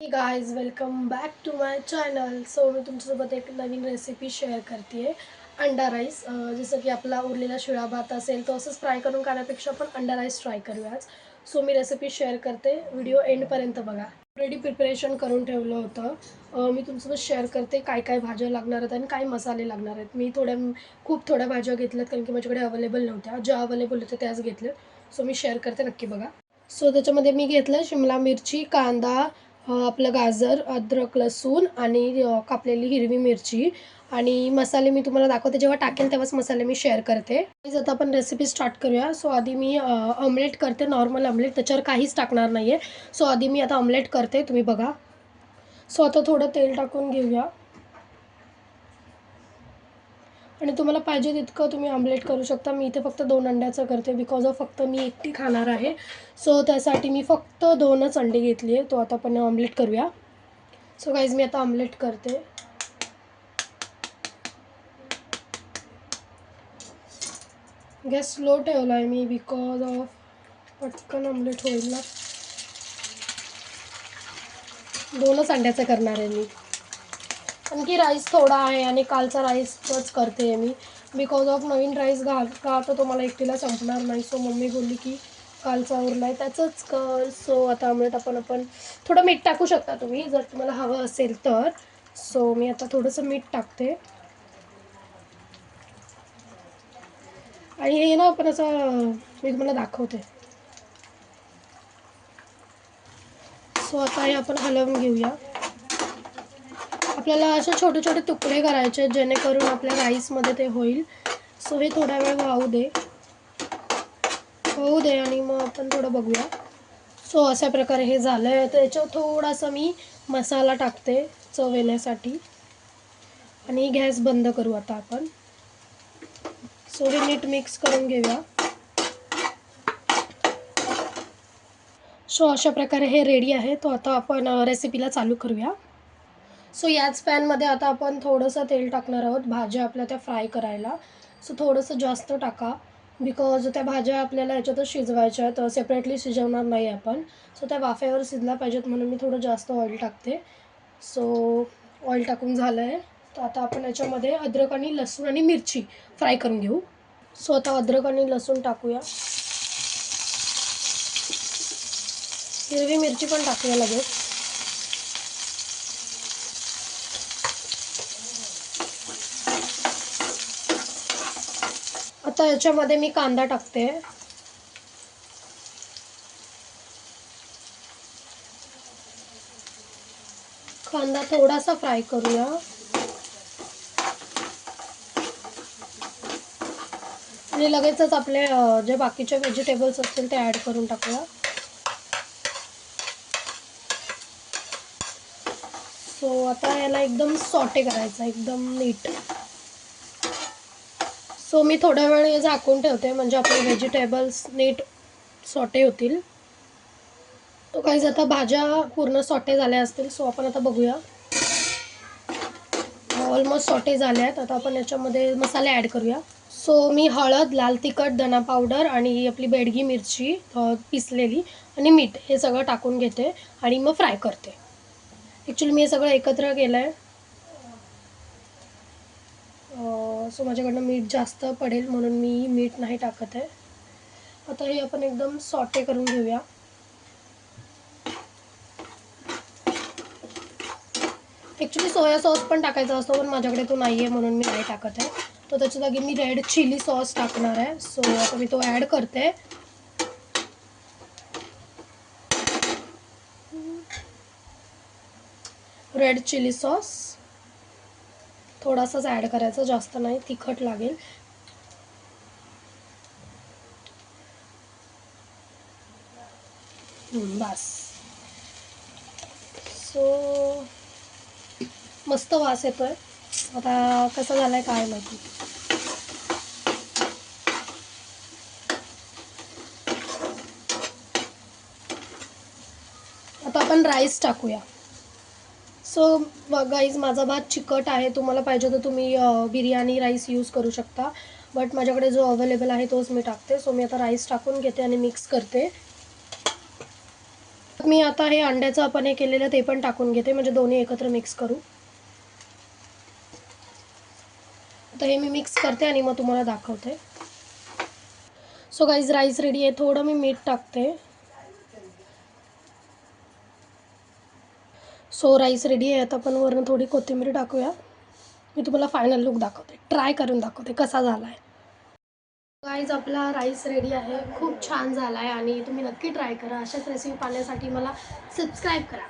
हे guys, welcome back to my channel. So मी तुमच्यासोबत एक नवीन रेसिपी शेअर करते आहे. अंडा राईस. जसं की आपला उरलेला शिळा भात असेल तो असंच फ्राय करून खाण्यापेक्षा आपण अंडा राईस ट्राय करूया आज. सो मी रेसिपी शेअर करते, व्हिडिओ एंडपर्यंत बघा. ऑलरेडी प्रिपरेशन करून ठेवलं होतं. मी तुमच्यासोबत शेअर करते काय काय भाज्या लागणार आहेत आणि काय मसाले लागणार आहेत. मी खूप थोड्या भाज्या घेतल्यात कारण की माझ्याकडे अवेलेबल नव्हत्या. ज्या अवेलेबल होत्या त्याच घेतल्यात. सो मी शेअर करते, नक्की बघा. सो त्याच्यामध्ये मी घेतलं शिमला मिरची, कांदा, आपलं गाजर, अद्रक, लसूण आणि कापलेली हिरवी मिरची. आणि मसाले मी तुम्हाला दाखवते, जेव्हा टाकेल तेव्हाच मसाले मी शेअर करते. प्लीज आता आपण रेसिपी स्टार्ट करूया. सो आधी मी ऑमलेट करते, नॉर्मल ऑमलेट, त्याच्यावर काहीच टाकणार नाही आहे. सो आधी मी आता ऑमलेट करते, तुम्ही बघा. सो आता थोडं तेल टाकून घेऊया आणि तुम्हाला पाहिजे तितकं तुम्ही ऑमलेट करू शकता. मी इथे फक्त 2 अंड्याचं करते बिकॉज ऑफ फक्त मी एकटी खाणार आहे. सो त्यासाठी मी फक्त 2च अंडी घेतली आहे. तो आता आपण ऑमलेट करूया. सो गाईज मी आता ऑमलेट करते. गॅस स्लो ठेवला आहे मी बिकॉज ऑफ पटकन ऑमलेट होईल ना. 2च अंड्याचं करणार आहे मी, आणखी राईस थोडा आहे आणि कालचा राईसच करते आहे me because of Naveen rice का तर तो मला एकटीला संपणार नाही. सो मम्मी बोलली की कालचा उरला आहे त्याचंच कर. सो आता ऑमलेट आपण थोडं मीठ टाकू शकता तुम्ही जर तुम्हाला हवं असेल तर. सो मी आता थोडंसं मीठ टाकते आणि हे ना आपण असं मी तुम्हाला दाखवते. सो आता हे आपण हलवून घेऊया. आपल्याला असे छोटे छोटे तुकडे करायचे जेणेकरून आपल्या राईसमध्ये ते होईल. सो हे थोडा वेळ होऊ दे आणि मग आपण थोडं बघूया. सो अशा प्रकारे हे झालं आहे. तर याच्यावर थोडासा मी मसाला टाकते चव येण्यासाठी आणि गॅस बंद करू आता आपण. सो हे नीट मिक्स करून घेऊया. सो अशा प्रकारे हे रेडी आहे. तो आता आपण रेसिपीला चालू करूया. सो याच पॅनमध्ये आता आपण थोडंसं तेल टाकणार आहोत भाज्या आपल्या त्या फ्राय करायला. सो थोडंसं जास्त टाका बिकॉज त्या भाज्या आपल्याला याच्यातच शिजवायच्या आहेत, सेपरेटली शिजवणार नाही आपण. सो त्या वाफेवर शिजल्या पाहिजेत म्हणून मी थोडं जास्त ऑइल टाकते. सो ऑइल टाकून झालं आहे. तर आता आपण याच्यामध्ये अद्रक आणि लसूण आणि मिरची फ्राय करून घेऊ. सो आता अद्रक आणि लसूण टाकूया. हिरवी मिरची पण टाकूया लगेच. आता याच्यामध्ये मी कांदा टाकते. कांदा थोडासा फ्राय करूया आणि लगेचच आपले जे बाकीचे व्हेजिटेबल्स असतील ते ॲड करून टाकूया. सो आता याला एकदम सॉटे करायचं, एकदम नीट. सो मी थोडा वेळ हे झाकून ठेवते म्हणजे आपले व्हेजिटेबल्स नीट सॉटे होतील. तो काही आता भाज्या पूर्ण सॉटे झाल्या असतील. सो आपण आता बघूया. ऑलमोस्ट सॉटे झाले आहेत. आता आपण याच्यामध्ये मसाले ॲड करूया. सो मी हळद, लाल तिखट, धना पावडर आणि आपली बेडगी मिरची पिसलेली आणि मीठ हे सगळं टाकून घेते आणि मग फ्राय करते. ॲक्च्युली मी हे सगळं एकत्र केलं आहे. सो माझ्याकडनं मीठ जास्त पडेल म्हणून मी मीठ नाही टाकत आहे. आता हे आपण एकदम सॉटे करून घेऊया. ॲक्च्युली सोया सॉस पण टाकायचा असतो पण माझ्याकडे तो नाही आहे म्हणून मी नाही टाकत आहे. तर त्याच्या जागी मी रेड चिली सॉस टाकणार आहे. सो आता मी तो ॲड करते. रेड चिली सॉस थोडासाच ॲड करायचा, जास्त नाही, तिखट लागेल. बस. सो मस्त वास येतोय. आता कसं झालं आहे काय माहिती. आता आपण राईस टाकूया. सो गाईज माझा भात चिकट आहे. तुम्हाला पाहिजे तर तुम्ही बिर्याणी राईस यूज करू शकता. बट माझ्याकडे जो अवेलेबल आहे तोच मी टाकते. सो मी आता राईस टाकून घेते आणि मिक्स करते. मी आता हे अंड्याचं आपण हे केलेलं ते पण टाकून घेते, म्हणजे दोन्ही एकत्र मिक्स करू. आता हे मी मिक्स करते आणि मग तुम्हाला दाखवते. सो गाईज राईस रेडी आहे. थोडं मी मीठ टाकते. सो राईस रेडी आहे. आता आपण वरून थोडी कोथिंबीर टाकूया. मी तुम्हाला फायनल लुक दाखवते, ट्राय करून दाखवते कसा झाला आहे. गाईज आपला राईस रेडी आहे. खूप छान झाला आहे आणि तुम्ही नक्की ट्राय करा. अशाच रेसिपी पाहण्यासाठी मला सबस्क्राईब करा.